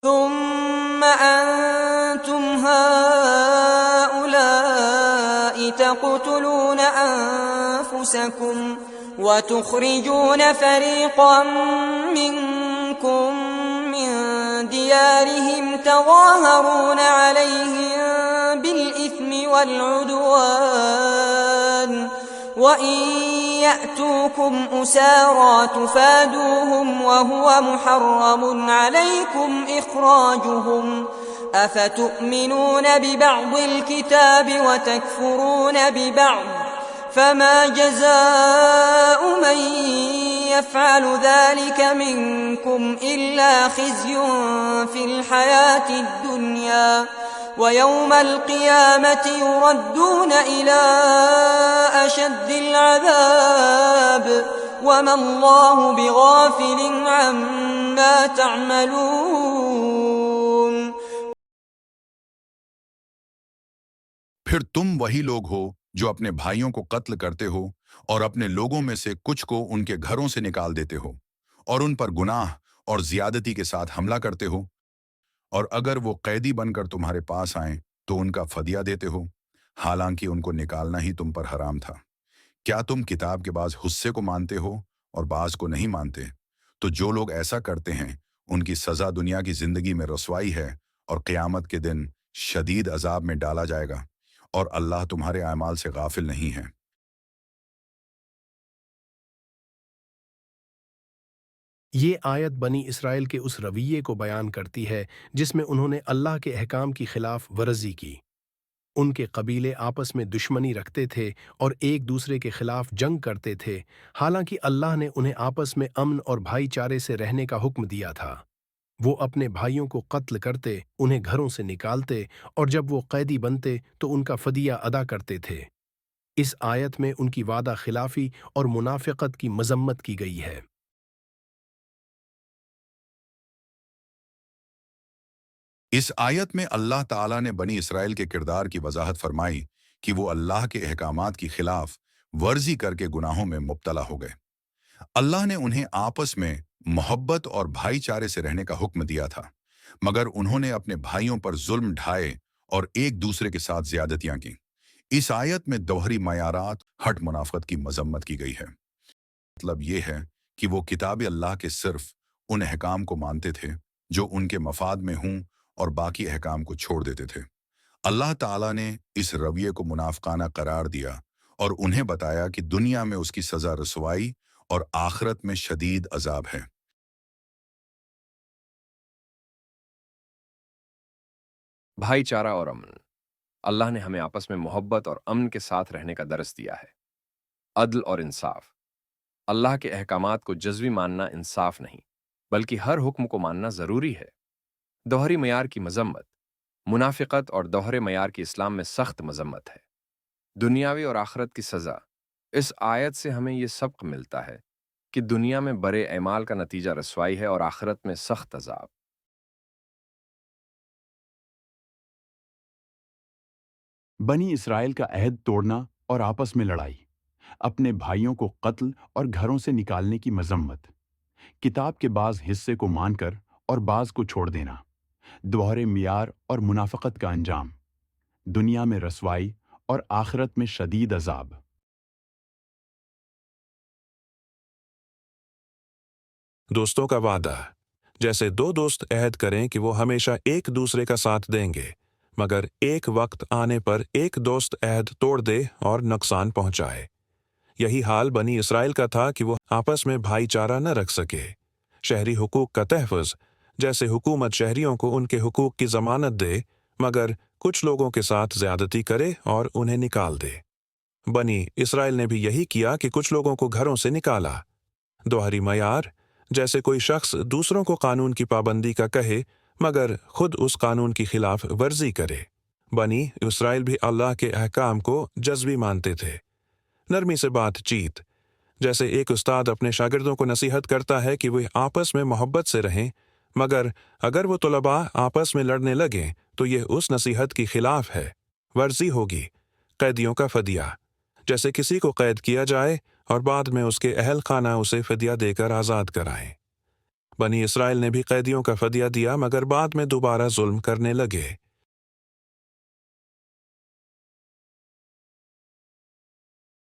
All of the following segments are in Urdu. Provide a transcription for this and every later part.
ثم أنتم هؤلاء تقتلون أنفسكم وتخرجون فريقا منكم من ديارهم تظاهرون عليهم بالإثم والعدوان وإن يأتوكم أسارى تفادوهم وهو محرم عليكم إخراجهم أفتؤمنون ببعض الكتاب وتكفرون ببعض فما جزاء من يفعل ذلك منكم إلا خزي في الحياة الدنيا ويوم القيامة يردون إلى أشد العذاب وما الله بغافل عما تعملون۔ پھر تم وہی لوگ ہو جو اپنے بھائیوں کو قتل کرتے ہو اور اپنے لوگوں میں سے کچھ کو ان کے گھروں سے نکال دیتے ہو اور ان پر گناہ اور زیادتی کے ساتھ حملہ کرتے ہو، اور اگر وہ قیدی بن کر تمہارے پاس آئیں تو ان کا فدیہ دیتے ہو، حالانکہ ان کو نکالنا ہی تم پر حرام تھا۔ کیا تم کتاب کے بعض حصے کو مانتے ہو اور بعض کو نہیں مانتے؟ تو جو لوگ ایسا کرتے ہیں ان کی سزا دنیا کی زندگی میں رسوائی ہے اور قیامت کے دن شدید عذاب میں ڈالا جائے گا، اور اللہ تمہارے اعمال سے غافل نہیں ہے۔ یہ آیت بنی اسرائیل کے اس رویے کو بیان کرتی ہے جس میں انہوں نے اللہ کے احکام کی خلاف ورزی کی۔ ان کے قبیلے آپس میں دشمنی رکھتے تھے اور ایک دوسرے کے خلاف جنگ کرتے تھے، حالانکہ اللہ نے انہیں آپس میں امن اور بھائی چارے سے رہنے کا حکم دیا تھا۔ وہ اپنے بھائیوں کو قتل کرتے، انہیں گھروں سے نکالتے، اور جب وہ قیدی بنتے تو ان کا فدیہ ادا کرتے تھے۔ اس آیت میں ان کی وعدہ خلافی اور منافقت کی مذمت کی گئی ہے۔ اس آیت میں اللہ تعالیٰ نے بنی اسرائیل کے کردار کی وضاحت فرمائی کہ وہ اللہ کے احکامات کی خلاف ورزی کر کے گناہوں میں مبتلا ہو گئے۔ اللہ نے انہیں آپس میں محبت اور بھائی چارے سے رہنے کا حکم دیا تھا، مگر انہوں نے اپنے بھائیوں پر ظلم ڈھائے اور ایک دوسرے کے ساتھ زیادتیاں کیں۔ اس آیت میں دوہری معیارات، ہٹ منافقت کی مذمت کی گئی ہے۔ مطلب یہ ہے کہ وہ کتاب اللہ کے صرف ان احکام کو مانتے تھے جو ان کے مفاد میں ہوں اور باقی احکام کو چھوڑ دیتے تھے۔ اللہ تعالیٰ نے اس رویے کو منافقانہ قرار دیا اور انہیں بتایا کہ دنیا میں اس کی سزا رسوائی اور آخرت میں شدید عذاب ہے۔ بھائی چارہ اور امن۔ اللہ نے ہمیں آپس میں محبت اور امن کے ساتھ رہنے کا درس دیا ہے۔ عدل اور انصاف۔ اللہ کے احکامات کو جزوی ماننا انصاف نہیں، بلکہ ہر حکم کو ماننا ضروری ہے۔ دوہری معیار کی مذمت۔ منافقت اور دوہرے معیار کی اسلام میں سخت مذمت ہے۔ دنیاوی اور آخرت کی سزا۔ اس آیت سے ہمیں یہ سبق ملتا ہے کہ دنیا میں برے اعمال کا نتیجہ رسوائی ہے اور آخرت میں سخت عذاب۔ بنی اسرائیل کا عہد توڑنا اور آپس میں لڑائی، اپنے بھائیوں کو قتل اور گھروں سے نکالنے کی مذمت، کتاب کے بعض حصے کو مان کر اور بعض کو چھوڑ دینا، دوہرے معیار اور منافقت کا انجام، دنیا میں رسوائی اور آخرت میں شدید عذاب۔ دوستوں کا وعدہ۔ جیسے دو دوست عہد کریں کہ وہ ہمیشہ ایک دوسرے کا ساتھ دیں گے، مگر ایک وقت آنے پر ایک دوست عہد توڑ دے اور نقصان پہنچائے۔ یہی حال بنی اسرائیل کا تھا کہ وہ آپس میں بھائی چارہ نہ رکھ سکے۔ شہری حقوق کا تحفظ، جیسے حکومت شہریوں کو ان کے حقوق کی ضمانت دے، مگر کچھ لوگوں کے ساتھ زیادتی کرے اور انہیں نکال دے۔ بنی اسرائیل نے بھی یہی کیا کہ کچھ لوگوں کو گھروں سے نکالا۔ دوہری معیار، جیسے کوئی شخص دوسروں کو قانون کی پابندی کا کہے مگر خود اس قانون کی خلاف ورزی کرے۔ بنی اسرائیل بھی اللہ کے احکام کو جزوی مانتے تھے۔ نرمی سے بات چیت، جیسے ایک استاد اپنے شاگردوں کو نصیحت کرتا ہے کہ وہ آپس میں محبت سے رہیں، مگر اگر وہ طلباء آپس میں لڑنے لگیں تو یہ اس نصیحت کی خلاف ہے، ورزی ہوگی۔ قیدیوں کا فدیہ، جیسے کسی کو قید کیا جائے اور بعد میں اس کے اہل خانہ اسے فدیہ دے کر آزاد کرائیں۔ بنی اسرائیل نے بھی قیدیوں کا فدیہ دیا مگر بعد میں دوبارہ ظلم کرنے لگے۔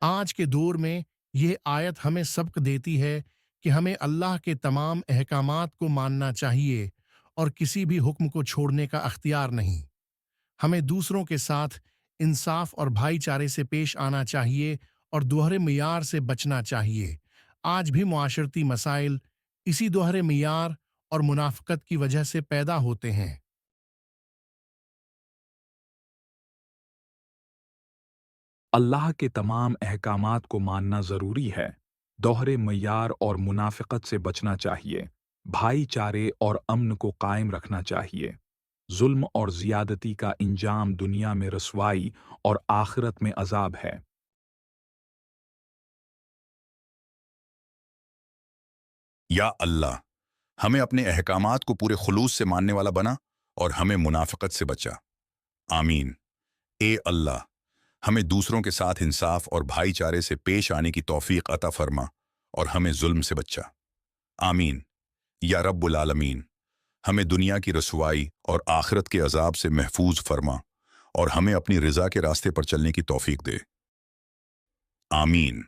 آج کے دور میں یہ آیت ہمیں سبق دیتی ہے کہ ہمیں اللہ کے تمام احکامات کو ماننا چاہیے اور کسی بھی حکم کو چھوڑنے کا اختیار نہیں۔ ہمیں دوسروں کے ساتھ انصاف اور بھائی چارے سے پیش آنا چاہیے اور دوہرے معیار سے بچنا چاہیے۔ آج بھی معاشرتی مسائل اسی دوہرے معیار اور منافقت کی وجہ سے پیدا ہوتے ہیں۔ اللہ کے تمام احکامات کو ماننا ضروری ہے، دوہرے معیار اور منافقت سے بچنا چاہیے، بھائی چارے اور امن کو قائم رکھنا چاہیے۔ ظلم اور زیادتی کا انجام دنیا میں رسوائی اور آخرت میں عذاب ہے۔ یا اللہ ہمیں اپنے احکامات کو پورے خلوص سے ماننے والا بنا اور ہمیں منافقت سے بچا، آمین۔ اے اللہ ہمیں دوسروں کے ساتھ انصاف اور بھائی چارے سے پیش آنے کی توفیق عطا فرما اور ہمیں ظلم سے بچا، آمین۔ یا رب العالمین ہمیں دنیا کی رسوائی اور آخرت کے عذاب سے محفوظ فرما اور ہمیں اپنی رضا کے راستے پر چلنے کی توفیق دے، آمین۔